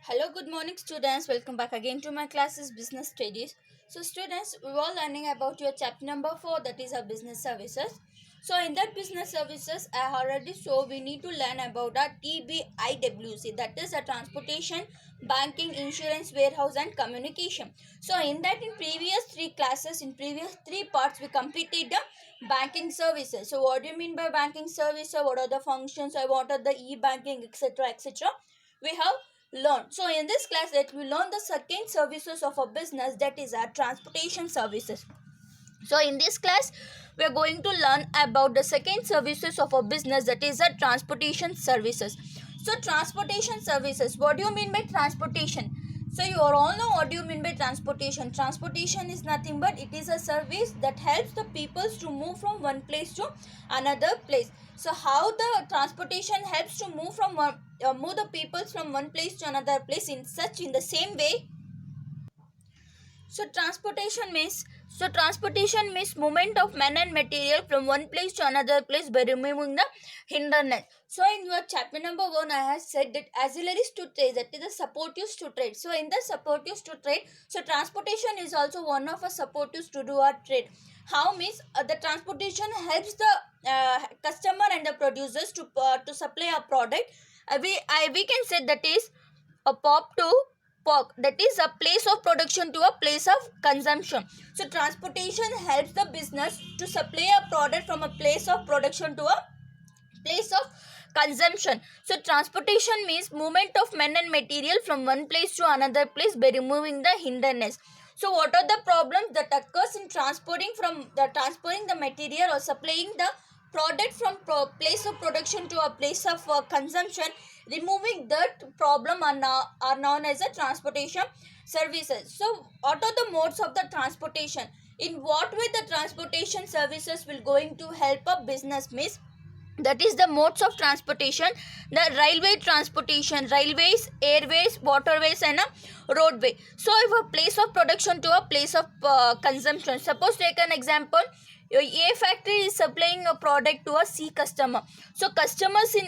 Hello, good morning, students. Welcome back again to my classes, Business Studies. So, students, we were learning about your chapter number 4, that is our business services. So, in that business services, I already saw we need to learn about our TBIWC, that is a transportation, banking, insurance, warehouse, and communication. So, in that, in previous three classes, in previous three parts, we completed the banking services. So, what do you mean by banking service? What are the functions? Or what are the e-banking, etc., etc. We have learn. So in this class that we learn the second services of a business, that is our transportation services. So in this class we are going to learn about the second services of a business, that is a transportation services. So transportation services, what do you mean by transportation? So you all know what do you mean by transportation. Transportation is nothing but it is a service that helps the peoples to move from one place to another place. So how the transportation helps to move the peoples from one place to another place in the same way. So transportation means movement of man and material from one place to another place by removing the hindrance. So in your chapter number 1, I have said that auxiliaries to trade, that is the supportives to trade. So in the supportives to trade, so transportation is also one of the supportives to do our trade. How means the transportation helps the customer and the producers to supply a product. We can say that is a pop to POC, that is a place of production to a place of consumption. So transportation helps the business to supply a product from a place of production to a place of consumption. So transportation means movement of men and material from one place to another place by removing the hindrance. So what are the problems that occurs in transporting the material or supplying the product from place of production to a place of consumption? Removing that problem are known as a transportation services. So what are the modes of the transportation? In what way the transportation services will going to help a business? Means that is the modes of transportation. The railway transportation, railways, airways, waterways, and a roadway. So if a place of production to a place of consumption, suppose take an example, A factory is supplying a product to a C customer. So customers in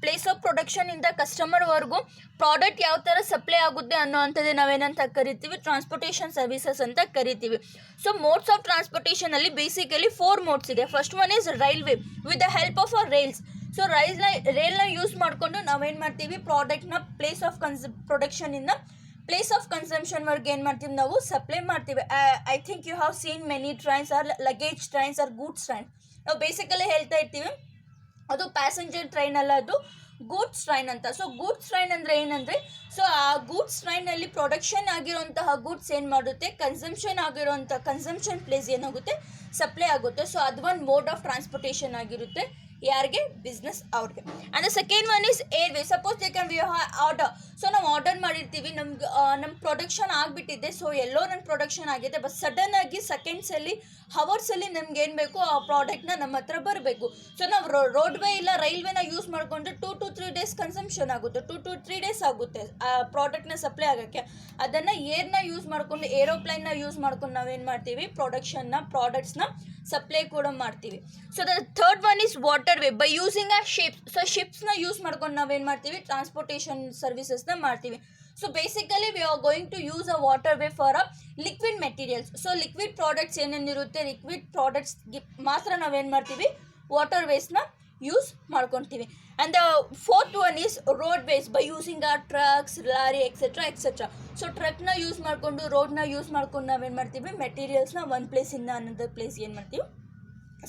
place of production in the customer ವರ್ಗು product ಯಾವ ಥರ supply ಆಗುತ್ತೆ ಅನ್ನೋವಂಥದ್ದು ನಾವೇನಂತ ಕರಿತೀವಿ, transportation services ಅಂತ ಕರಿತೀವಿ. So modes of transportation ಅಲ್ಲಿ basically 4 modes ಇದೆ. First one is railway with the help of a rails. So ರೈಲ್ನ ಯೂಸ್ ಮಾಡಿಕೊಂಡು ನಾವೇನು ಮಾಡ್ತೀವಿ, ಪ್ರಾಡಕ್ಟ್ನ ಪ್ಲೇಸ್ ಆಫ್ ಪ್ರೊಡಕ್ಷನ್ ಇಂದ ಪ್ಲೇಸ್ ಆಫ್ ಕನ್ಸಂಪ್ಷನ್ ವರ್ಗೆ ಏನು ಮಾಡ್ತೀವಿ, ನಾವು ಸಪ್ಲೈ ಮಾಡ್ತೀವಿ. I think you have seen many trains or luggage trains or goods train. ನಾವು ಬೇಸಿಕಲಿ ಹೇಳ್ತಾ ಇರ್ತೀವಿ ಅದು ಪ್ಯಾಸೆಂಜರ್ ಟ್ರೈನ್ ಅಲ್ಲ, ಅದು ಗೂಡ್ಸ್ ಟ್ರೈನ್ ಅಂತ. ಸೊ ಗೂಡ್ಸ್ ಟ್ರೈನ್ ಅಂದರೆ ಏನಂದರೆ, ಸೊ ಆ ಗೂಡ್ಸ್ ಟ್ರೈನಲ್ಲಿ ಪ್ರೊಡಕ್ಷನ್ ಆಗಿರೋಂತಹ ಗೂಡ್ಸ್ ಏನು ಮಾಡುತ್ತೆ, ಕನ್ಸಂಪ್ಷನ್ ಪ್ಲೇಸ್ ಏನಾಗುತ್ತೆ, ಸಪ್ಲೈ ಆಗುತ್ತೆ. ಸೊ ಅದು ಒಂದು ಮೋಡ್ ಆಫ್ ಟ್ರಾನ್ಸ್ಪೋರ್ಟೇಷನ್ ಆಗಿರುತ್ತೆ. ಯಾರಿಗೆ? ಬಿಸ್ನೆಸ್ ಅವ್ರಿಗೆ. And the second one is airway. Suppose taken we order. So ನಾವು ಆರ್ಡರ್ ಮಾಡಿರ್ತೀವಿ, ನಮ್ಮ ಪ್ರೊಡಕ್ಷನ್ ಆಗಿಬಿಟ್ಟಿದೆ. ಸೊ ಎಲ್ಲೋ ನನ್ನ ಪ್ರೊಡಕ್ಷನ್ ಆಗಿದೆ, ಬಟ್ ಸಡನ್ ಆಗಿ ಸೆಕೆಂಡ್ಸಲ್ಲಿ, ಹವರ್ಸಲ್ಲಿ ನಮ್ಗೆ ಏನು ಬೇಕು, ಆ ಪ್ರಾಡಕ್ಟ್ನ ನಮ್ಮ ಹತ್ರ ಬರಬೇಕು. ಸೊ ನಾವು ರೋಡ್ವೇ ಇಲ್ಲ ರೈಲ್ವೆನ ಯೂಸ್ ಮಾಡಿಕೊಂಡ್ರೆ 2 to 3 days ಕನ್ಸಂಪ್ಷನ್ ಆಗುತ್ತೆ, 2 to 3 days ಆಗುತ್ತೆ ಆ ಪ್ರಾಡಕ್ಟ್ನ ಸಪ್ಲೈ ಆಗೋಕ್ಕೆ. ಅದನ್ನು ಏರ್ನ ಯೂಸ್ ಮಾಡಿಕೊಂಡು, ಏರೋಪ್ಲೈನ್ನ ಯೂಸ್ ಮಾಡ್ಕೊಂಡು ನಾವೇನು ಮಾಡ್ತೀವಿ, ಪ್ರಾಡಕ್ಟ್ಸ್ನ ಸಪ್ಲೈ ಕೂಡ ಮಾಡ್ತೀವಿ. So the third one is water way by using a ships. So ಶಿಪ್ಸ್ನ ಯೂಸ್ ಮಾಡ್ಕೊಂಡು ನಾವೇನು ಮಾಡ್ತೀವಿ, ಟ್ರಾನ್ಸ್ಪೋರ್ಟೇಷನ್ ಸರ್ವಿಸಸ್ನ ಮಾಡ್ತೀವಿ. So basically we are going to use a water way for a liquid materials. So liquid products ಏನೇನಿರುತ್ತೆ, liquid ಪ್ರಾಡಕ್ಟ್ಸ್ಗೆ ಮಾತ್ರ ನಾವೇನು ಮಾಡ್ತೀವಿ, ವಾಟರ್ ವೇಸ್ನ ಯೂಸ್ ಮಾಡ್ಕೊತೀವಿ. And the fourth one is road ways by using a trucks, lorry, etcetera etcetera. So ಟ್ರಕ್ನ use ಮಾಡಿಕೊಂಡು, ರೋಡ್ನ use ಮಾಡ್ಕೊಂಡು ನಾವೇನು ಮಾಡ್ತೀವಿ, ಮೆಟೀರಿಯಲ್ಸ್ನ ಒಂದು ಪ್ಲೇಸಿಂದ ಅನದರ್ ಪ್ಲೇಸ್ ಏನು ಮಾಡ್ತೀವಿ,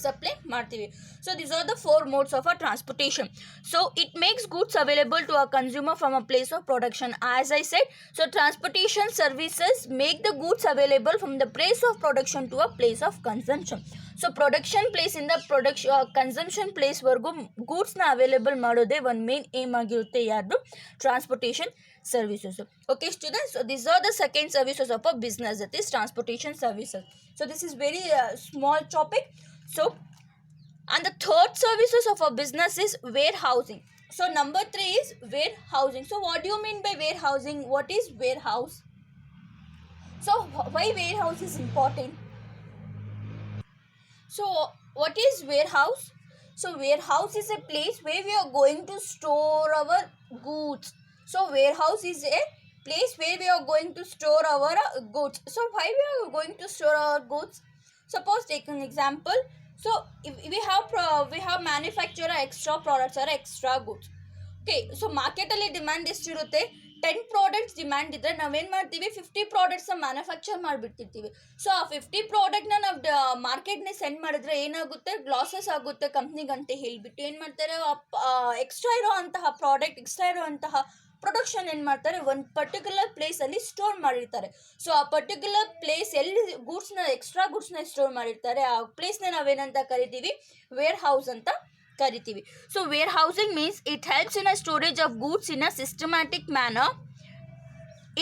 ಸಪ್ಲೈ ಮಾಡ್ತೀವಿ. So these are the 4 modes of a transportation. So it makes goods available to a consumer from a place of production. As I said, so transportation services make the goods available from the place of production to a place of consumption. So production place ಇಂದ consumption place ವರ್ಗೂ ಗೂಡ್ಸ್ನ available ಮಾಡೋದೇ ಒಂದು main aim ಆಗಿರುತ್ತೆ, ಯಾರ್ದು, transportation services. Okay students, so these are the second services of a business, that is transportation services. So this is very small topic. So, and the third services of a business is warehousing. So, number 3 is warehousing. So, what do you mean by warehousing? What is warehouse? So, why warehouse is important? So, what is warehouse? So, warehouse is a place where we are going to store our goods. So, warehouse is a place where we are going to store our goods. So why we are going to store our goods? Suppose take an example. So if we have manufacture extra products or extra goods. Okay, so ಮಾರ್ಕೆಟಲ್ಲಿ demand ಎಷ್ಟಿರುತ್ತೆ? 10 products demand ಇದ್ದರೆ ನಾವೇನು ಮಾಡ್ತೀವಿ, 50 ಪ್ರಾಡಕ್ಟ್ಸ್ನ manufacture ಮಾಡಿಬಿಟ್ಟಿರ್ತೀವಿ. So ಆ 50 ಪ್ರಾಡಕ್ಟ್ನ ನಾವು ಮಾರ್ಕೆಟ್ಗೆ send ಮಾಡಿದ್ರೆ ಏನಾಗುತ್ತೆ, ಲಾಸಸ್ ಆಗುತ್ತೆ ಕಂಪ್ನಿಗೆ ಅಂತ ಹೇಳಿಬಿಟ್ಟು ಏನು ಮಾಡ್ತಾರೆ, ಎಕ್ಸ್ಟ್ರಾ ಇರೋ ಅಂತಹ ಪ್ರಾಡಕ್ಟ್, ಎಕ್ಸ್ಟ್ರಾ ಇರೋ ಅಂತಹ ಪ್ರೊಡಕ್ಷನ್ ಏನು ಮಾಡ್ತಾರೆ, ಒಂದು ಪರ್ಟಿಕ್ಯುಲರ್ ಪ್ಲೇಸಲ್ಲಿ ಸ್ಟೋರ್ ಮಾಡಿರ್ತಾರೆ. ಸೊ ಆ ಪರ್ಟಿಕ್ಯುಲರ್ ಪ್ಲೇಸ್ ಎಲ್ಲಿ ಎಕ್ಸ್ಟ್ರಾ ಗೂಡ್ಸ್ನ ಸ್ಟೋರ್ ಮಾಡಿರ್ತಾರೆ, ಆ ಪ್ಲೇಸ್ನ ನಾವೇನಂತ ಕರಿತೀವಿ, ವೇರ್ ಹೌಸ್ ಅಂತ ಕರಿತೀವಿ. So warehousing means it helps in a storage of goods in a systematic manner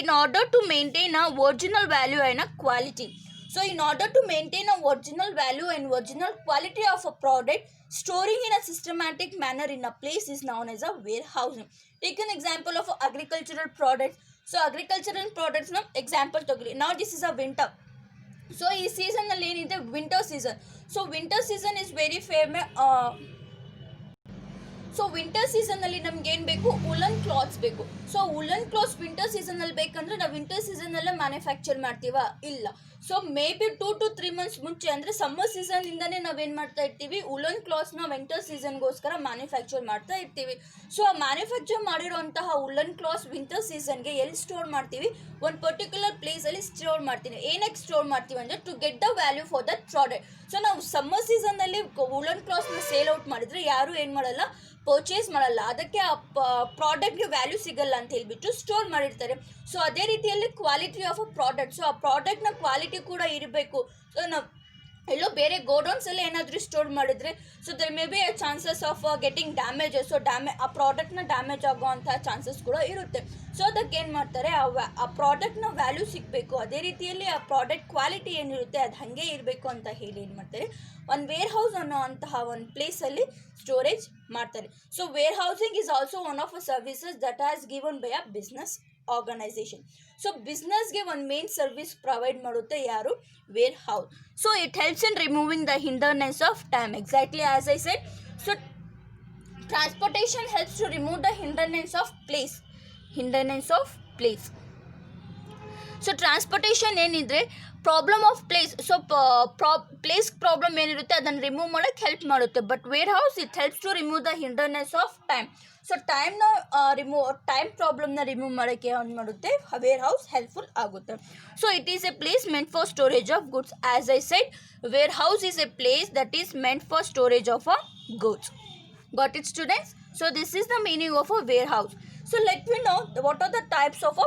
in order to maintain a original value and a quality. So in order to maintain a original value and original quality of a product, storing in a systematic manner in a place is known as a warehousing. Take an example of agricultural products. So agricultural products na example togli. Now this is a winter. So ಈ ಸೀಸನ್ನಲ್ಲಿ ಏನಿದೆ, winter season. So winter season is very famous. So winter ಸೀಸನ್ನಲ್ಲಿ ನಮ್ಗೆ ಏನು ಬೇಕು, woollen clothes ಬೇಕು. So woollen clothes winter ಸೀಸನಲ್ಲಿ ಬೇಕಂದ್ರೆ ನಾವು ವಿಂಟರ್ ಸೀಸನಲ್ಲೇ ಮ್ಯಾನುಫ್ಯಾಕ್ಚರ್ ಮಾಡ್ತೀವಾ? ಇಲ್ಲ. So maybe 2 to 3 months ಮುಂಚೆ ಅಂದರೆ ಸಮ್ಮರ್ ಸೀಸನ್ನಿಂದನೇ ನಾವೇನು ಮಾಡ್ತಾ ಇರ್ತೀವಿ, ವುಲನ್ ಕ್ಲಾತ್ಸ್ನ ವಿಂಟರ್ ಸೀಸನ್ಗೋಸ್ಕರ ಮ್ಯಾನುಫ್ಯಾಕ್ಚರ್ ಮಾಡ್ತಾ ಇರ್ತೀವಿ. ಸೊ ಆ ಮ್ಯಾನುಫ್ಯಾಕ್ಚರ್ ಮಾಡಿರೋಂತಹ ವುಲನ್ ಕ್ಲಾತ್ಸ್ ವಿಂಟರ್ ಸೀಸನ್ಗೆ ಎಲ್ಲಿ ಸ್ಟೋರ್ ಮಾಡ್ತೀವಿ, ಒಂದು ಪರ್ಟಿಕ್ಯುಲರ್ ಪ್ಲೇಸಲ್ಲಿ ಸ್ಟೋರ್ ಮಾಡ್ತೀವಿ. ಏನಕ್ಕೆ ಸ್ಟೋರ್ ಮಾಡ್ತೀವಿ ಅಂದರೆ to get the value for that product. So ನಾವು ಸಮ್ಮರ್ ಸೀಸನ್ನಲ್ಲಿ ವುಲನ್ ಕ್ಲಾತ್ಸ್ನ ಸೇಲ್ ಔಟ್ ಮಾಡಿದರೆ ಯಾರು ಏನು ಮಾಡಲ್ಲ, ಪರ್ಚೇಸ್ ಮಾಡಲ್ಲ, ಅದಕ್ಕೆ ಆ ಪ್ರಾಡಕ್ಟ್ಗೆ ವ್ಯಾಲ್ಯೂ ಸಿಗಲ್ಲ ಅಂತ ಹೇಳ್ಬಿಟ್ಟು ಸ್ಟೋರ್ ಮಾಡಿರ್ತಾರೆ. ಸೊ ಅದೇ ರೀತಿಯಲ್ಲಿ quality of a product, so ಆ ಪ್ರಾಡಕ್ಟ್ನ ಕ್ವಾಲಿಟಿ ಕೂಡ ಇರಬೇಕು. ಸೊ ನಾವು ಎಲ್ಲೋ ಬೇರೆ ಗೋಡೌನ್ಸಲ್ಲಿ ಏನಾದರೂ ಸ್ಟೋರ್ ಮಾಡಿದರೆ so there may be chances of getting damages. So ಆ ಪ್ರಾಡಕ್ಟ್ನ ಡ್ಯಾಮೇಜ್ ಆಗೋವಂಥ ಚಾನ್ಸಸ್ ಕೂಡ ಇರುತ್ತೆ. ಸೊ ಅದಕ್ಕೆ ಏನು ಮಾಡ್ತಾರೆ, ಆ ಪ್ರಾಡಕ್ಟ್ನ ವ್ಯಾಲ್ಯೂ ಸಿಗಬೇಕು, ಅದೇ ರೀತಿಯಲ್ಲಿ ಆ ಪ್ರಾಡಕ್ಟ್ ಕ್ವಾಲಿಟಿ ಏನಿರುತ್ತೆ ಅದು ಹಾಗೆ ಇರಬೇಕು ಅಂತ ಹೇಳಿ ಏನು ಮಾಡ್ತಾರೆ, ಒಂದು ವೇರ್ ಹೌಸ್ ಅನ್ನೋ ಅಂತಹ ಒಂದು ಪ್ಲೇಸಲ್ಲಿ ಸ್ಟೋರೇಜ್ ಮಾಡ್ತಾರೆ. So warehousing is also one of a services that has given by a business organisation. So ಬಿಸ್ನೆಸ್ಗೆ ಒಂದು ಮೇನ್ ಸರ್ವಿಸ್ ಪ್ರೊವೈಡ್ ಮಾಡುತ್ತೆ ಯಾರು, warehouse. So it helps in removing the hinderness of time. Exactly as I said, so transportation helps to remove the hinderness of place. So transportation ಏನಿದ್ರೆ problem of place, so place problem ಏನಿರುತ್ತೆ ಅದನ್ನು remove ಮಾಡೋಕ್ಕೆ help ಮಾಡುತ್ತೆ. But wear house it helps to remove the hinderness of time. So time ಪ್ರಾಬ್ಲಮ್ನ remove ಮಾಡೋಕ್ಕೆ ಏನು ಮಾಡುತ್ತೆ, warehouse helpful ಆಗುತ್ತೆ. So it is a place meant for storage of goods. As I said, warehouse is a place that is meant for storage of a goods. Got it, students? So this is the meaning of a warehouse. So let me know what are the types of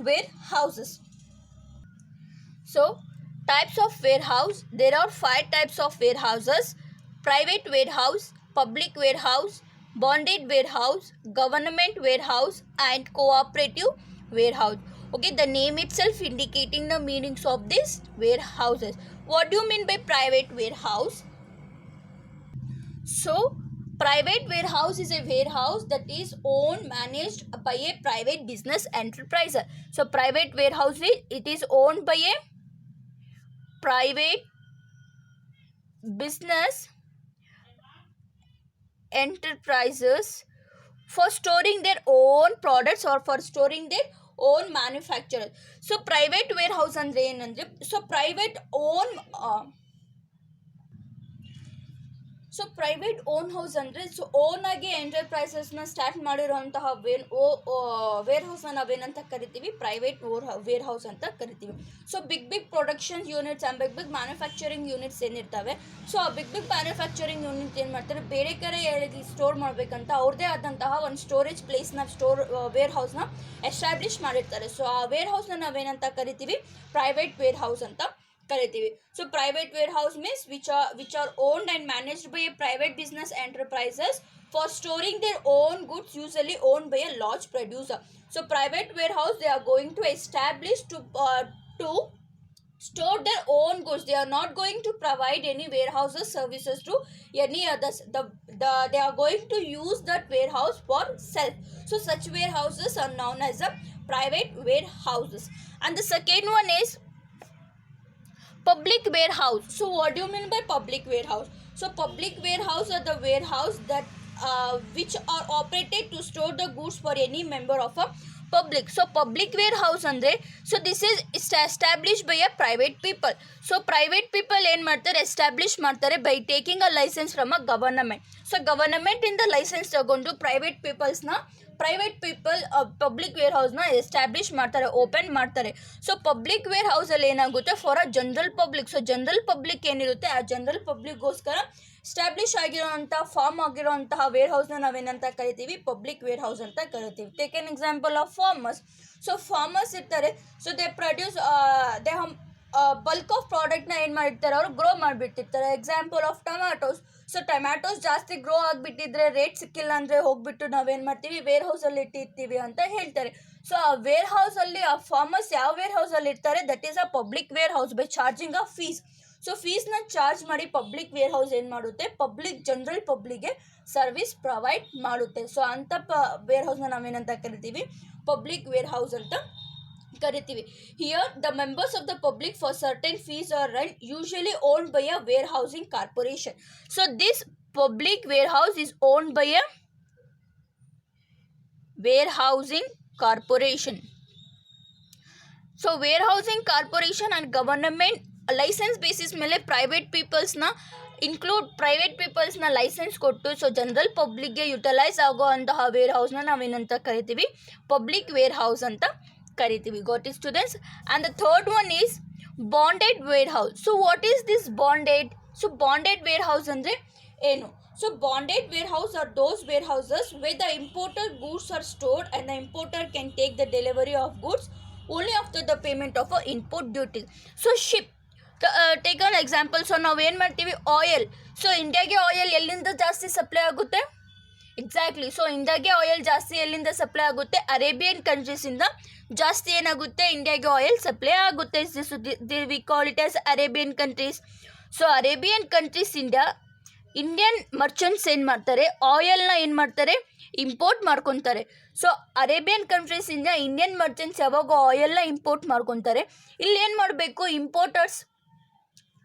warehouses. So types of warehouse, there are 5 types of warehouses: private warehouse, public warehouse, bonded warehouse, government warehouse, and cooperative warehouse. Okay, the name itself indicating the meanings of these warehouses. What do you mean by private warehouse? So private warehouse is a warehouse that is owned, managed by a private business enterprise. So private warehouse, it is owned by a private business enterprises for storing their own products or for storing their own manufacturers. So private warehouse andre ಏನಂದ್ರೆ, so private own house ಅಂದರೆ, so own ಆಗಿ ಎಂಟರ್ಪ್ರೈಸಸ್ನ start ಮಾಡಿರೋಂತಹ wear ಹೌಸ್ನ ನಾವೇನಂತ ಕರಿತೀವಿ, private warehouse ಅಂತ ಕರಿತೀವಿ. So big production units and big manufacturing units ಏನಿರ್ತವೆ, so ಆ ಬಿಗ್ ಮ್ಯಾನುಫ್ಯಾಕ್ಚರಿಂಗ್ ಯೂನಿಟ್ ಏನು ಮಾಡ್ತಾರೆ, ಬೇರೆ ಕಡೆ ಸ್ಟೋರ್ ಮಾಡಬೇಕಂತ ಅವ್ರದ್ದೇ ಆದಂತಹ ಒಂದು ಸ್ಟೋರೇಜ್ ಪ್ಲೇಸ್ನ ವೇರ್ ಹೌಸ್ನ ಎಸ್ಟಾಬ್ಲಿಷ್ ಮಾಡಿರ್ತಾರೆ. ಸೊ ಆ ವೇರ್ ಹೌಸ್ನ ನಾವೇನಂತ ಕರಿತೀವಿ, ಪ್ರೈವೇಟ್ ವೇರ್ ಹೌಸ್ ಅಂತ ಕರಿತೀವಿ. So private warehouse means which are owned and managed by a private business enterprises for storing their own goods, usually owned by a large producer. So private warehouse, they are going to establish to store their own goods. They are not going to provide any warehouses services to any others. They are going to use that warehouse for self. So such warehouses are known as a private warehouses. And the second one is public warehouse. So what do you mean by public warehouse? So public warehouse are the warehouse that which are operated to store the goods for any member of a public. So public warehouse ಅಂದರೆ so this is establish by a private people. So private people ಏನು ಮಾಡ್ತಾರೆ, establish ಮಾಡ್ತಾರೆ by taking a licence from a government. So ಗವರ್ನಮೆಂಟಿಂದ licence ತಗೊಂಡು private people public ವೇರ್ ಹೌಸ್ನ establish ಮಾಡ್ತಾರೆ, open ಮಾಡ್ತಾರೆ. ಸೊ ಪಬ್ಲಿಕ್ ವೇರ್ ಹೌಸಲ್ಲಿ ಏನಾಗುತ್ತೆ, for a general public. So general public ಏನಿರುತ್ತೆ ಆ ಜನರಲ್ ಪಬ್ಲಿಕ್ಗೋಸ್ಕರ ಎಸ್ಟಾಬ್ಲಿಷ್ ಆಗಿರೋಂಥ ಫಾರ್ಮ್ ಆಗಿರೋಂತಹ ವೇರ್ ಹೌಸ್ನ ನಾವೇನಂತ ಕರಿತೀವಿ, ಪಬ್ಲಿಕ್ ವೇರ್ ಹೌಸ್ ಅಂತ ಕರಿತೀವಿ. Take an example of farmers. So farmers ಇರ್ತಾರೆ, so they produce they bulk of ಪ್ರಾಡಕ್ಟ್ನ ಏನು ಮಾಡಿರ್ತಾರೆ, ಅವರು ಗ್ರೋ ಮಾಡಿಬಿಟ್ಟಿರ್ತಾರೆ. Example of tomatoes. So tomatoes ಜಾಸ್ತಿ ಗ್ರೋ ಆಗಿಬಿಟ್ಟಿದ್ರೆ, ರೇಟ್ ಸಿಕ್ಕಿಲ್ಲ ಅಂದರೆ ಹೋಗ್ಬಿಟ್ಟು ನಾವೇನು ಮಾಡ್ತೀವಿ, ವೇರ್ ಹೌಸಲ್ಲಿ ಇಟ್ಟಿರ್ತೀವಿ ಅಂತ ಹೇಳ್ತಾರೆ. ಸೊ ಆ ವೇರ್ ಹೌಸಲ್ಲಿ ಆ ಫಾರ್ಮರ್ಸ್ ಯಾವ ವೇರ್ ಹೌಸಲ್ಲಿ ಇರ್ತಾರೆ, that is a public warehouse by charging a fees. So ಫೀಸ್ನ ಚಾರ್ಜ್ ಮಾಡಿ ಪಬ್ಲಿಕ್ ವೇರ್ ಹೌಸ್ ಏನು ಮಾಡುತ್ತೆ, ಜನರಲ್ ಪಬ್ಲಿಕ್ಗೆ ಸರ್ವಿಸ್ ಪ್ರೊವೈಡ್ ಮಾಡುತ್ತೆ. ಸೊ ಅಂಥ ವೇರ್ ಹೌಸ್ನ ನಾವೇನಂತ ಕರಿತೀವಿ, ಪಬ್ಲಿಕ್ ವೇರ್ ಹೌಸ್ ಅಂತ ಕರಿತೀವಿ. Here the members of the public for certain fees or rent usually owned by a warehousing corporation. So this public warehouse is owned by a warehousing corporation. So warehousing corporation and government licence basis ಮೇಲೆ private ಪೀಪಲ್ಸ್ನ licence ಕೊಟ್ಟು so general ಪಬ್ಲಿಕ್ಗೆ utilise ಆಗೋ ಅಂತಹ wear ಹೌಸ್ನ ನಾವೇನಂತ ಕರಿತೀವಿ, public warehouse ಅಂತ ಕರಿತೀವಿ. Got it students? And the third one is bonded warehouse. So what is this bonded? So bonded warehouse ಅಂದರೆ ಏನು? So bonded warehouse are those warehouses where the imported goods are stored and the importer can take the delivery of goods only after the payment of a import duty. So ship, take an example. So ನಾವು ಏನು ಮಾಡ್ತೀವಿ, oil. So ಇಂಡಿಯಾಗೆ oil ಎಲ್ಲಿಂದ ಜಾಸ್ತಿ supply ಆಗುತ್ತೆ? Exactly. So ಇಂಡಿಯಾಗೆ oil ಜಾಸ್ತಿ ಎಲ್ಲಿಂದ ಸಪ್ಲೈ ಆಗುತ್ತೆ? ಅರೇಬಿಯನ್ ಕಂಟ್ರೀಸಿಂದ ಜಾಸ್ತಿ ಏನಾಗುತ್ತೆ, ಇಂಡಿಯಾಗೆ ಆಯಿಲ್ ಸಪ್ಲೈ ಆಗುತ್ತೆ. We call it as Arabian countries. So Arabian ಕಂಟ್ರೀಸಿಂದ ಇಂಡಿಯನ್ ಮರ್ಚೆಂಟ್ಸ್ ಏನು ಮಾಡ್ತಾರೆ, ಆಯಿಲ್ನ ಏನು ಮಾಡ್ತಾರೆ, ಇಂಪೋರ್ಟ್ ಮಾಡ್ಕೊತಾರೆ. ಸೊ ಅರೇಬಿಯನ್ ಕಂಟ್ರೀಸಿಂದ ಇಂಡಿಯನ್ ಮರ್ಚೆಂಟ್ಸ್ ಯಾವಾಗ ಆಯಿಲ್ನ ಇಂಪೋರ್ಟ್ ಮಾಡ್ಕೊತಾರೆ, ಇಲ್ಲಿ ಏನು ಮಾಡಬೇಕು,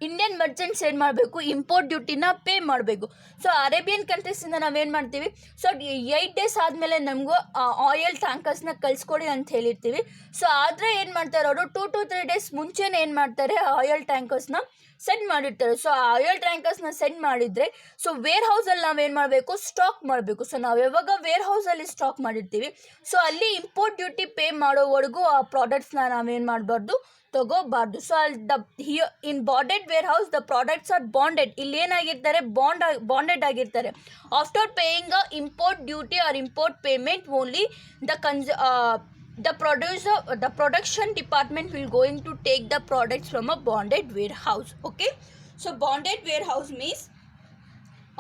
ಇಂಡಿಯನ್ ಮರ್ಚೆಂಟ್ಸ್ ಏನು ಮಾಡಬೇಕು, ಇಂಪೋರ್ಟ್ ಡ್ಯೂಟಿನ ಪೇ ಮಾಡಬೇಕು. ಸೊ ಅರೇಬಿಯನ್ ಕಂಟ್ರೀಸಿಂದ ನಾವೇನು ಮಾಡ್ತೀವಿ, ಸೊ 8 days ಆದಮೇಲೆ ನಮಗೂ ಆಯಿಲ್ ಟ್ಯಾಂಕರ್ಸ್ನ ಕಳಿಸ್ಕೊಡಿ ಅಂತ ಹೇಳಿರ್ತೀವಿ. ಸೊ ಆದರೆ ಏನು ಮಾಡ್ತಾರೆ ಅವರು 2 to 3 days ಮುಂಚೆನೇ ಏನು ಮಾಡ್ತಾರೆ, ಆಯಿಲ್ ಟ್ಯಾಂಕರ್ಸ್ನ ಸೆಂಡ್ ಮಾಡಿರ್ತಾರೆ. ಸೊ ಆ ಆಯಿಲ್ ಟ್ಯಾಂಕರ್ಸ್ನ ಸೆಂಡ್ ಮಾಡಿದರೆ ಸೊ ವೇರ್ ಹೌಸಲ್ಲಿ ನಾವೇನು ಮಾಡಬೇಕು, ಸ್ಟಾಕ್ ಮಾಡಬೇಕು. ಸೊ ನಾವು ಯಾವಾಗ ವೇರ್ ಹೌಸಲ್ಲಿ ಸ್ಟಾಕ್ ಮಾಡಿರ್ತೀವಿ, ಸೊ ಅಲ್ಲಿ ಇಂಪೋರ್ಟ್ ಡ್ಯೂಟಿ ಪೇ ಮಾಡೋವರೆಗೂ ಆ ಪ್ರಾಡಕ್ಟ್ಸ್ನ ನಾವೇನು ಮಾಡಬಾರ್ದು, ತಗೋಬಾರ್ದು. So here in bonded warehouse the products are bonded. ಇಲ್ಲಿ ಏನಾಗಿರ್ತಾರೆ, ಬಾಂಡೆಡ್ ಆಗಿರ್ತಾರೆ. After paying a import duty or import payment only the production department will going to take the products from a bonded warehouse. Okay, so bonded warehouse means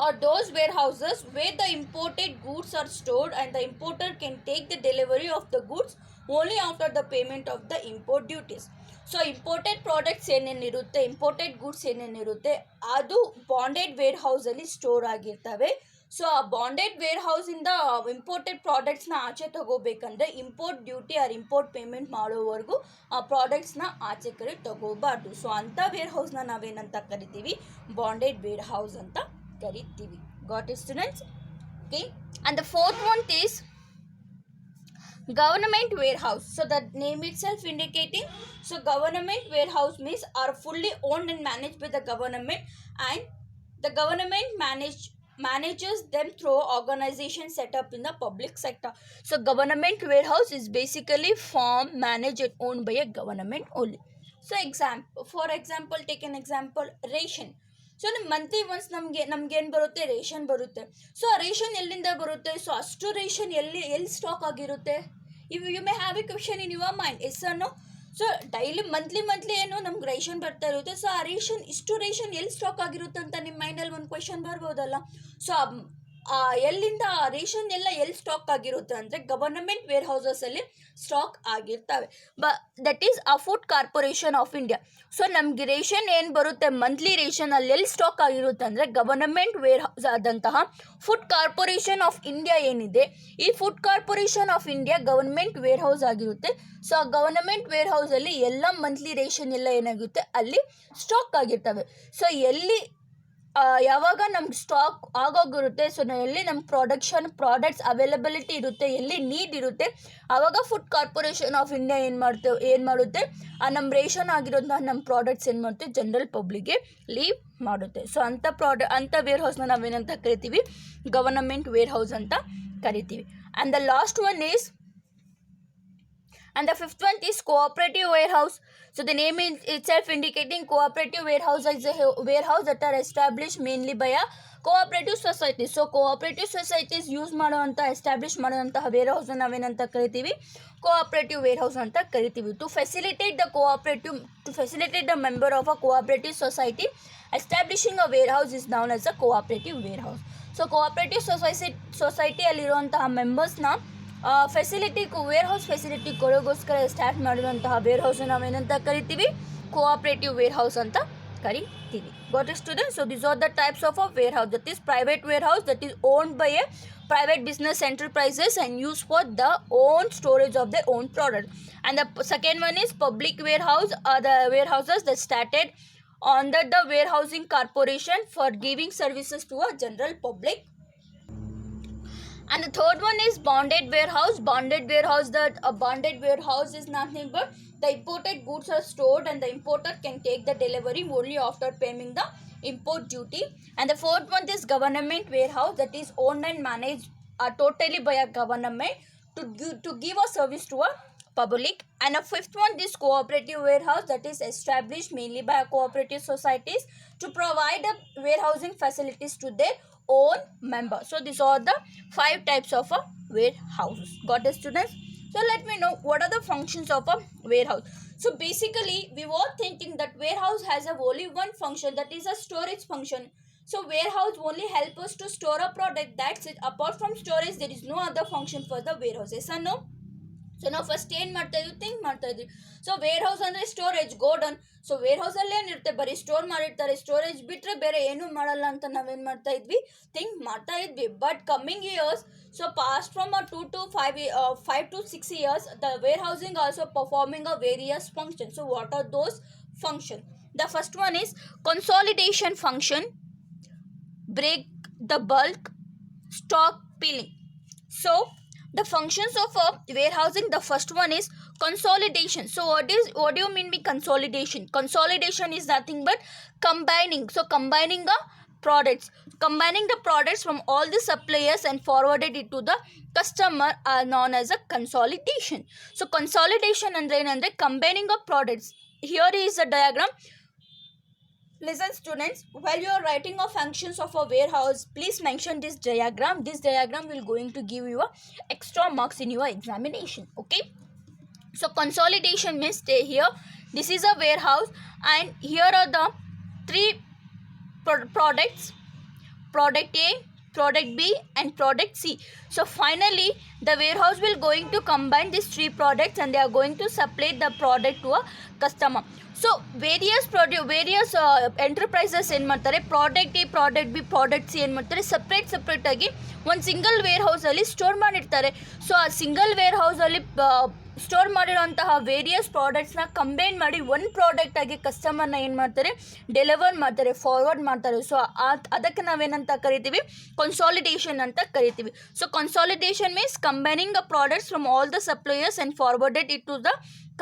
are those warehouses where the imported goods are stored and the importer can take the delivery of the goods only after the payment of the import duties. So imported products ಏನೇನಿರುತ್ತೆ, imported goods ಏನೇನಿರುತ್ತೆ ಅದು bonded ವೇರ್ ಹೌಸಲ್ಲಿ store ಆಗಿರ್ತವೆ. So ಆ bonded ವೇರ್ ಹೌಸಿಂದ imported ಪ್ರಾಡಕ್ಟ್ಸ್ನ ಆಚೆ ತಗೋಬೇಕಂದ್ರೆ import duty or import payment ಮಾಡೋವರೆಗೂ ಆ ಪ್ರಾಡಕ್ಟ್ಸ್ನ ಆಚೆ ಕಡೆ ತಗೋಬಾರ್ದು. ಸೊ ಅಂಥ ವೇರ್ ಹೌಸ್ನ ನಾವೇನಂತ ಕರಿತೀವಿ, ಬಾಂಡೆಡ್ ವೇರ್ ಹೌಸ್ ಅಂತ ಕರಿತೀವಿ. Got it students? Okay, and the fourth one is government warehouse. So the name itself indicating, so government warehouse means are fully owned and managed by the government, and the government manages them through organization set up in the public sector. So government warehouse is basically formed, managed and owned by a government only. So for example take an example, ration. So ನಿಮ್ಮ monthly once ನಮಗೇನು ಬರುತ್ತೆ, ration ಬರುತ್ತೆ. So ಆ ration ಎಲ್ಲಿಂದ ಬರುತ್ತೆ? So ಅಷ್ಟು ration ಎಲ್ಲಿ stock ಆಗಿರುತ್ತೆ? You may have a question in your mind, yes or no? So daily monthly ಏನು ನಮ್ಗೆ ರೇಷನ್ ಬರ್ತಾ ಇರುತ್ತೆ. ಸೊ ಆ ಇಷ್ಟು ರೇಷನ್ ಎಲ್ಲಿ ಸ್ಟಾಕ್ ಆಗಿರುತ್ತೆ ಅಂತ ನಿಮ್ಮ ಮೈಂಡಲ್ಲಿ ಒಂದು ಕ್ವೆಶನ್ ಬರ್ಬೋದಲ್ಲ. ಸೊ ಎಲ್ಲಿಂದ ಆ ರೇಷನ್ ಎಲ್ಲ ಎಲ್ಲಿ ಸ್ಟಾಕ್ ಆಗಿರುತ್ತೆ ಅಂದರೆ ಗವರ್ನಮೆಂಟ್ ವೇರ್ ಹೌಸಸಲ್ಲಿ ಸ್ಟಾಕ್ ಆಗಿರ್ತವೆ. That is a Food Corporation of India. So ನಮಗೆ ರೇಷನ್ ಏನು ಬರುತ್ತೆ, ಮಂತ್ಲಿ ರೇಷನ್ ಅಲ್ಲಿ ಎಲ್ಲಿ ಸ್ಟಾಕ್ ಆಗಿರುತ್ತೆ ಅಂದರೆ ಗವರ್ನಮೆಂಟ್ ವೇರ್ ಹೌಸ್ ಆದಂತಹ ಫುಡ್ ಕಾರ್ಪೊರೇಷನ್ ಆಫ್ ಇಂಡಿಯಾ ಏನಿದೆ, ಈ Food Corporation of India government warehouse ಆಗಿರುತ್ತೆ. ಸೊ ಆ ಗವರ್ನಮೆಂಟ್ ವೇರ್ ಹೌಸಲ್ಲಿ ಎಲ್ಲ ಮಂತ್ಲಿ ರೇಷನ್ ಎಲ್ಲ ಏನಾಗುತ್ತೆ ಅಲ್ಲಿ ಸ್ಟಾಕ್ ಆಗಿರ್ತವೆ. ಸೊ ಎಲ್ಲಿ ಯಾವಾಗ ನಮ್ಗೆ ಸ್ಟಾಕ್ ಆಗೋಗಿರುತ್ತೆ, ಸೊ ಎಲ್ಲಿ ನಮ್ಮ ಪ್ರಾಡಕ್ಟ್ಸ್ ಅವೈಲಬಿಲಿಟಿ ಇರುತ್ತೆ, ಎಲ್ಲಿ ನೀಡ್ ಇರುತ್ತೆ, ಆವಾಗ ಫುಡ್ ಕಾರ್ಪೊರೇಷನ್ ಆಫ್ ಇಂಡಿಯಾ ಏನು ಮಾಡುತ್ತೆ, ನಮ್ಮ ರೇಷನ್ ಆಗಿರೋದನ್ನ ನಮ್ಮ ಪ್ರಾಡಕ್ಟ್ಸ್ ಏನು ಮಾಡುತ್ತೆ, ಜನರಲ್ ಪಬ್ಲಿಕ್ಗೆ ಲೀವ್ ಮಾಡುತ್ತೆ. ಸೊ ಅಂಥ ವೇರ್ ಹೌಸ್ನ ನಾವೇನಂತ ಕರಿತೀವಿ, ಗವರ್ನಮೆಂಟ್ ವೇರ್ ಹೌಸ್ ಅಂತ ಕರಿತೀವಿ. And the last one is and the fifth one is cooperative warehouse. So the name is itself indicating cooperative warehouse is a warehouse that are established mainly by a cooperative society. So cooperative societies use ಮಾಡುವಂಥ establish ಮಾಡುವಂತಹ warehouse ನಾವೇನಂತ ಕರಿತೀವಿ, cooperative warehouse ಅಂತ ಕರಿತೀವಿ. To facilitate the member of a cooperative society establishing a wear house is known as a cooperative warehouse. So cooperative ಸೊಸೈಟಿಯಲ್ಲಿರುವಂತಹ ಮೆಂಬರ್ಸ್ನ warehouse facility ಕೊಡೋಗೋಸ್ಕರ start ಮಾಡಿರುವಂತಹ warehouse ನಾವೇನಂತ ಕರಿತೀವಿ, ಕೋಆಪರೇಟಿವ್ ವೇರ್ ಹೌಸ್ ಅಂತ ಕರಿತೀವಿ. Got it students? So this are the types of a wear house. That is private warehouse, that is owned by A private business enterprises and used for the own storage of their own product. And the second one is public warehouse, the warehouses that started under the warehousing corporation for giving services to a general public. And the third one is bonded warehouse. Bonded warehouse is nothing but the imported goods are stored and the importer can take the delivery only after paying the import duty. And the fourth one is government warehouse, that is owned and managed totally by a government to give a service to a public. And a fifth one is cooperative warehouse, that is established mainly by cooperative societies to provide warehousing facilities to their own members. So these are the 5 types of a warehouses. Got it, students? So let me know what are the functions of a warehouse. So basically we were thinking that warehouse has only one function, that is a storage function. So warehouse only help us to store a product, that's it. Apart from storage there is no other function for the warehouse. Yes or no? So ನಾವು first ಏನು ಮಾಡ್ತಾಯಿದ್ವಿ, think ಮಾಡ್ತಾಯಿದ್ವಿ. So where house ಅಂದರೆ storage, godown. So ವೇರ್ ಹೌಸಲ್ಲಿ ಏನಿರುತ್ತೆ, ಬರೀ store ಮಾಡಿರ್ತಾರೆ, storage ಬಿಟ್ಟರೆ ಬೇರೆ ಏನೂ ಮಾಡಲ್ಲ ಅಂತ ನಾವೇನು ಮಾಡ್ತಾಯಿದ್ವಿ, ಥಿಂಕ್ ಮಾಡ್ತಾಯಿದ್ವಿ. But coming years, so past from 2 to 5 to 6 years, the warehousing also performing a various functions. So what are those functions? The first one is consolidation function, break the bulk, stock peeling. So the functions of warehousing, the first one is consolidation. So what do you mean by consolidation? Consolidation is nothing but combining. So combining the products from all the suppliers and forwarded it to the customer are known as a consolidation. So consolidation andre enandre combining of products. Here is a diagram. Listen students, while you are writing of functions of a warehouse, please mention this diagram. This diagram will going to give you extra marks in your examination. Okay, so consolidation means, stay here, this is a warehouse and here are the 3 products, product A, product B and product C. So finally the warehouse will going to combine these 3 products and they are going to supply the product to a customer. So various enterprises ಏನು ಮಾಡ್ತಾರೆ, product A, product B, product C ಏನು ಮಾಡ್ತಾರೆ, ಸಪ್ರೇಟಾಗಿ ಒಂದು single ವೇರ್ ಹೌಸಲ್ಲಿ store ಮಾಡಿರ್ತಾರೆ. So ಆ ಸಿಂಗಲ್ ವೇರ್ ಹೌಸಲ್ಲಿ ಸ್ಟೋರ್ ಮಾಡಿರೋಂತಹ ವೇರಿಯಸ್ ಪ್ರಾಡಕ್ಟ್ಸ್ನ ಕಂಬೈನ್ ಮಾಡಿ ಒಂದು ಪ್ರಾಡಕ್ಟಾಗಿ ಕಸ್ಟಮರ್ನ ಏನು ಮಾಡ್ತಾರೆ, ಡೆಲಿವರ್ ಮಾಡ್ತಾರೆ, ಫಾರ್ವರ್ಡ್ ಮಾಡ್ತಾರೆ. ಸೊ ಅದಕ್ಕೆ ನಾವೇನಂತ ಕರಿತೀವಿ, ಕನ್ಸಾಲಿಡೇಷನ್ ಅಂತ ಕರಿತೀವಿ. So consolidation means combining the products from all the suppliers and forwarded it to the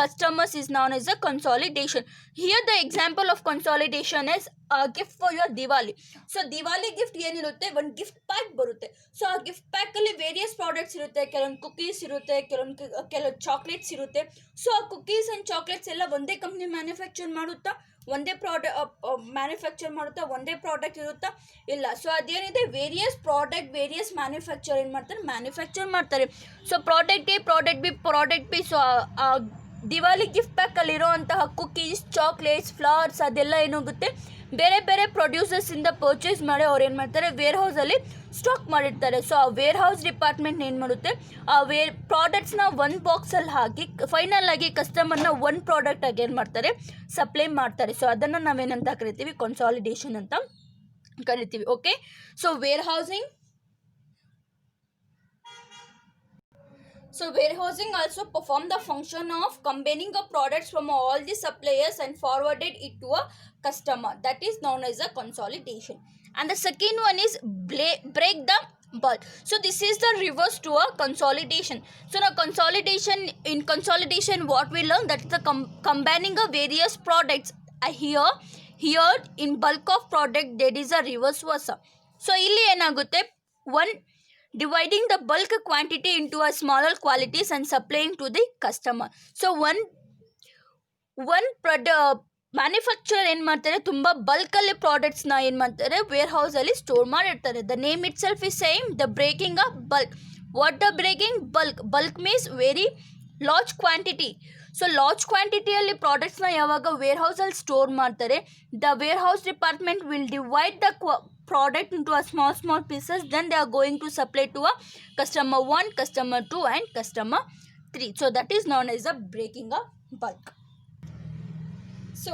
customers is known as a consolidation. Here the example of consolidation is a gift for your Diwali. So Diwali gift ಏನಿರುತ್ತೆ, ಒಂದು gift pack ಬರುತ್ತೆ. So ಆ gift ಪ್ಯಾಕಲ್ಲಿ various products ಇರುತ್ತೆ, ಕೆಲವೊಂದು cookies ಇರುತ್ತೆ, ಕೆಲವು chocolates ಇರುತ್ತೆ. So ಆ ಕುಕೀಸ್ ಆ್ಯಂಡ್ ಚಾಕ್ಲೇಟ್ಸ್ ಎಲ್ಲ ಒಂದೇ ಕಂಪ್ನಿ ಮ್ಯಾನುಫ್ಯಾಕ್ಚರ್ ಮಾಡುತ್ತಾ, ಒಂದೇ ಪ್ರಾಡಕ್ಟ್ ಇರುತ್ತಾ, ಇಲ್ಲ. ಸೊ ಅದೇನಿದೆ, ವೇರಿಯಸ್ ಮ್ಯಾನುಫ್ಯಾಕ್ಚರ್ ಏನು ಮಾಡ್ತಾರೆ, ಮ್ಯಾನುಫ್ಯಾಕ್ಚರ್ ಮಾಡ್ತಾರೆ. So product A, product B. So Diwali gift ಪ್ಯಾಕಲ್ಲಿರೋ ಅಂತಹ ಕುಕೀಸ್, ಚಾಕ್ಲೇಟ್ಸ್, ಫ್ಲವರ್ಸ್ ಅದೆಲ್ಲ ಏನಾಗುತ್ತೆ, ಬೇರೆ ಪ್ರೊಡ್ಯೂಸರ್ಸಿಂದ ಪರ್ಚೇಸ್ ಮಾಡಿ ಅವ್ರು ಏನು ಮಾಡ್ತಾರೆ, ವೇರ್ ಹೌಸಲ್ಲಿ ಸ್ಟಾಕ್ ಮಾಡಿರ್ತಾರೆ. ಸೊ ಆ ವೇರ್ ಹೌಸ್ ಡಿಪಾರ್ಟ್ಮೆಂಟ್ ಏನು ಮಾಡುತ್ತೆ, ಆ ಪ್ರಾಡಕ್ಟ್ಸ್ನ ಒಂದು ಬಾಕ್ಸಲ್ಲಿ ಹಾಕಿ ಫೈನಲ್ ಆಗಿ ಕಸ್ಟಮರ್ನ ಒಂದು ಪ್ರಾಡಕ್ಟಾಗಿ ಏನು ಮಾಡ್ತಾರೆ, ಸಪ್ಲೈ ಮಾಡ್ತಾರೆ. ಸೊ ಅದನ್ನು ನಾವೇನಂತ ಕರಿತೀವಿ, ಕನ್ಸಾಲಿಡೇಷನ್ ಅಂತ ಕರಿತೀವಿ. Okay, so warehousing also perform the function of combining the products from all the suppliers and forwarded it to a customer. That is known as a consolidation. and the second one is break the bulk. So this is the reverse to a consolidation. So now consolidation what we learn, that is the combining of various products. Here in bulk of product there is a reverse versa. So ಇಲ್ಲಿ ಏನಾಗುತ್ತೆ, one dividing the bulk quantity into a smaller quantities and supplying to the customer. So one manufacturer ಏನು ಮಾಡ್ತಾರೆ, ತುಂಬ ಬಲ್ಕಲ್ಲಿ ಪ್ರಾಡಕ್ಟ್ಸ್ನ ಏನು ಮಾಡ್ತಾರೆ, ವೇರ್ ಹೌಸಲ್ಲಿ ಸ್ಟೋರ್ ಮಾಡಿರ್ತಾರೆ. The name itself is same, the breaking a bulk. What the breaking bulk means very large quantity. So large ಕ್ವಾಂಟಿಟಿಯಲ್ಲಿ ಪ್ರಾಡಕ್ಟ್ಸ್ನ ಯಾವಾಗ ವೇರ್ ಹೌಸಲ್ಲಿ ಸ್ಟೋರ್ ಮಾಡ್ತಾರೆ, the warehouse department will divide the product into a small pieces, then they are going to supply to a customer 1, customer 2 and customer 3. So that is known as the breaking of bulk. So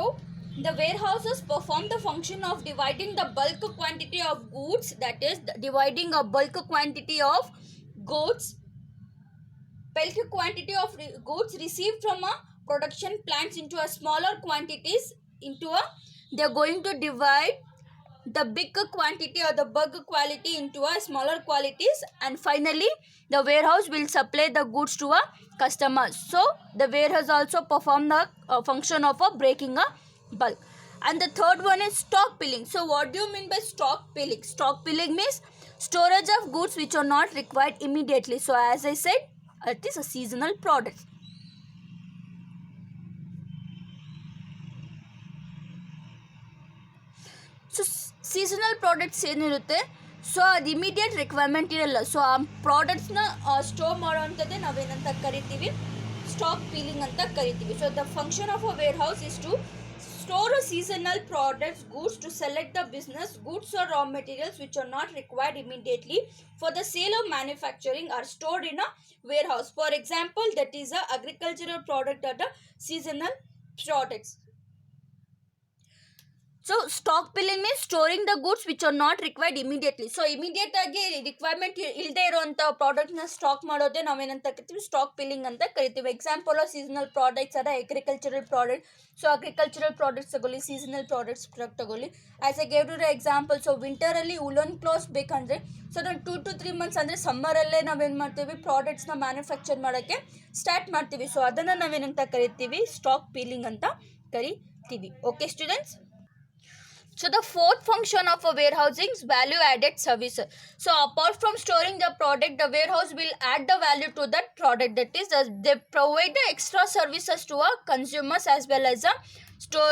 the warehouses perform the function of dividing the bulk quantity of goods, that is dividing a bulk quantity of goods received from a production plants into a smaller quantities they are going to divide the big quantity or the bulk quality into a smaller qualities, and finally the warehouse will supply the goods to a customer. So the warehouse also perform the function of a breaking a bulk. And the third one is stock pilling. So what do you mean by stock pilling? Stock pilling means storage of goods which are not required immediately. So as I said, it is a seasonal product. So seasonal products ಏನಿರುತ್ತೆ, so ಅದು immediate requirement ಇರಲ್ಲ. So ಆ ಪ್ರಾಡಕ್ಟ್ಸ್ನ store ಮಾಡೋವಂಥದ್ದೇ ನಾವೇನಂತ ಕರಿತೀವಿ, stockpiling ಅಂತ ಕರಿತೀವಿ. So the function of a wear house to ಟು store a seasonal products goods to select the business goods or raw materials which are not required immediately for the sale of manufacturing are stored in a warehouse. For example, that is a agricultural product or the seasonal products. So stock piling means storing the goods which are not required immediately. So immediate ಆಗಿ requirement ಇಲ್ಲದೆ ಇರುವಂಥ ಪ್ರಾಡಕ್ಟ್ನ stock ಮಾಡೋದೇ ನಾವೇನಂತ ಕರಿತೀವಿ, stock piling ಅಂತ ಕರಿತೀವಿ. Example of seasonal products or agricultural product. So agricultural products ತಗೊಳ್ಳಿ, ಸೀಸನಲ್ ಪ್ರಾಡಕ್ಟ್ಸ್ ತಗೊಳ್ಳಿ. As a gave to the example, so ವಿಂಟರಲ್ಲಿ ಉಲನ್ ಕ್ಲಾತ್ಸ್ ಬೇಕಂದರೆ ಸೊ ಅದನ್ನು 2 to 3 months ಅಂದರೆ ಸಮ್ಮರಲ್ಲೇ ನಾವೇನು ಮಾಡ್ತೀವಿ, ಪ್ರಾಡಕ್ಟ್ಸ್ನ ಮ್ಯಾನುಫ್ಯಾಕ್ಚರ್ ಮಾಡೋಕ್ಕೆ ಸ್ಟಾರ್ಟ್ ಮಾಡ್ತೀವಿ. ಸೊ ಅದನ್ನು ನಾವೇನಂತ ಕರಿತೀವಿ, ಸ್ಟಾಕ್ ಪೀಲಿಂಗ್ ಅಂತ ಕರಿತೀವಿ. Okay students. So the fourth function of a warehousing is value added services. So apart from storing the product, the warehouse will add the value to that product. That is, they provide the extra services to our consumers as well as the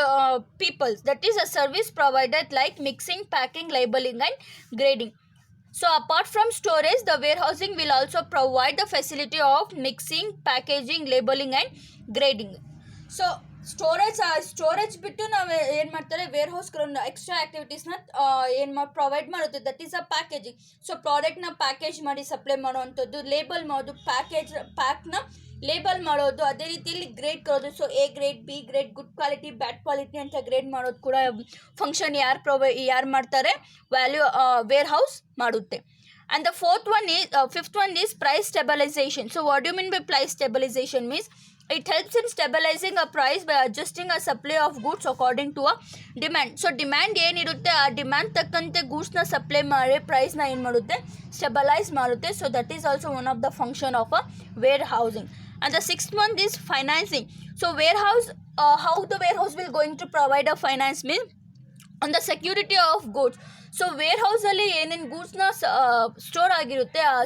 people. That is a service provided like mixing, packing, labeling and grading. So apart from storage, the warehousing will also provide the facility of mixing, packaging, labeling and grading. So storage ಬಿಟ್ಟು ನಾವು ಏನು ಮಾಡ್ತಾರೆ, wear ಹೌಸ್ಗಳನ್ನ extra ಆ್ಯಕ್ಟಿವಿಟೀಸ್ನ provide ಮಾಡುತ್ತೆ. That is a packaging. So ಪ್ರಾಡಕ್ಟ್ನ package ಮಾಡಿ supply ಮಾಡುವಂಥದ್ದು, label ಮಾಡೋದು, ಪ್ಯಾಕ್ನ label ಮಾಡೋದು, ಅದೇ ರೀತಿಯಲ್ಲಿ ಗ್ರೇಡ್ ಕೊಡೋದು. So A grade, B grade, good quality, bad quality ಅಂತ ಗ್ರೇಡ್ ಮಾಡೋದು ಕೂಡ ಫಂಕ್ಷನ್ ಯಾರು ಮಾಡ್ತಾರೆ, ವೇರ್ ಹೌಸ್ ಮಾಡುತ್ತೆ. And the fifth one is price stabilization. So what do you mean by price stabilization? Means it helps in stabilizing a price by adjusting a supply of goods according to a demand. So demand ಏನಿರುತ್ತೆ, ಆ demand ತಕ್ಕಂತೆ ಗೂಡ್ಸ್ನ supply ಮಾಡಿ ಪ್ರೈಸ್ನ ಏನು ಮಾಡುತ್ತೆ, stabilise ಮಾಡುತ್ತೆ. So that is also one of the function of a warehousing. And the sixth one is financing. So warehouse, how the warehouse will going to provide a finance means on the security of goods. So ವೇರ್ ಹೌಸಲ್ಲಿ ಏನೇನು ಗೂಡ್ಸ್ನ store ಆಗಿರುತ್ತೆ, ಆ